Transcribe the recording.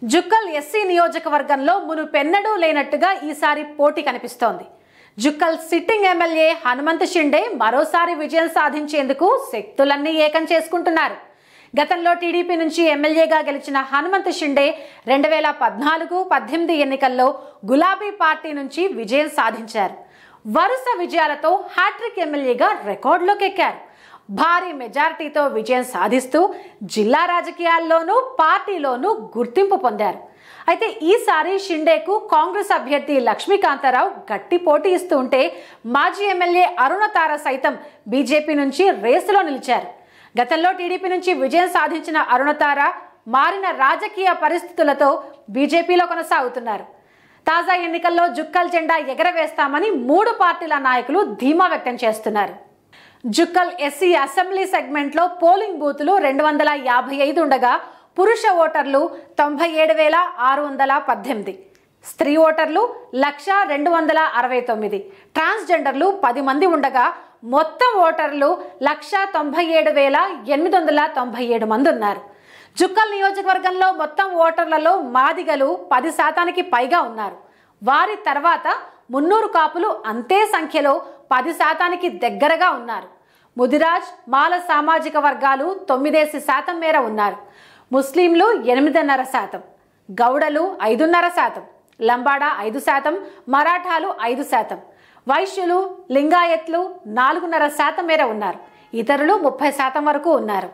Jukkal SC నియోజకవర్గంలో మునుపెన్నడూ లేనట్టుగా ఈసారి పోటీ కనిపిస్తోంది. జుక్కల్ సిట్టింగ్ ఎమ్మెల్యే హనుమంత్ షిండే మరోసారి విజయం సాధించేందుకు శక్తులన్నీ ఏకం చేసుకుంటున్నారు. గతంలో టీడీపీ నుంచి ఎమ్మెల్యేగా గెలిచిన హనుమంత్ షిండే 2014-18 ఎన్నికల్లో గులాబీ పార్టీ నుంచి విజయం సాధించారు. వరుస విజయాలతో హ్యాట్రిక్ ఎమ్మెల్యేగా రికార్డులోకి ఎక్కారు. భారీ మెజారిటీతో విజయం సాధిస్తూ జిల్లా రాజకీయాల్లోనూ పార్టీలోనూ గుర్తింపు పొందారు. అయితే ఈసారి షిండేకు కాంగ్రెస్ అభ్యర్థి లక్ష్మీకాంతారావు గట్టి పోటీ ఇస్తూ ఉంటే మాజీ ఎమ్మెల్యే అరుణతార సైతం బీజేపీ నుంచి రేసులో నిలిచారు. గతంలో టీడీపీ నుంచి విజయం సాధించిన అరుణతార మారిన రాజకీయ పరిస్థితులతో బీజేపీలో కొనసాగుతున్నారు. తాజా ఎన్నికల్లో జుక్కల్ జెండా ఎగరవేస్తామని 3 పార్టీల నాయకులు ధీమా వ్యక్తం చేస్తున్నారు. జుక్కల్ ఎస్సీ అసెంబ్లీ సెగ్మెంట్లో పోలింగ్ బూతులు 255 ఉండగా పురుష ఓటర్లు 97,618, స్త్రీ ఓటర్లు 1,02,69, ట్రాన్స్జెండర్లు 10 మంది ఉండగా మొత్తం ఓటర్లు 197,897 మంది ఉన్నారు. జుక్కల్ నియోజకవర్గంలో మొత్తం ఓటర్లలో మాదిగలు 10% పైగా ఉన్నారు. వారి తర్వాత మున్నూరు కాపులు అంతే సంఖ్యలో 10% దగ్గరగా ఉన్నారు. ముదిరాజ్, మాల సామాజిక వర్గాలు 9% మేర ఉన్నారు. ముస్లింలు 8.5%, గౌడలు 5.5%, లంబాడా 5%, మరాఠాలు 5%, వైశ్యులు, లింగాయత్లు 4.5% మేర ఉన్నారు. ఇతరులు 30% వరకు ఉన్నారు.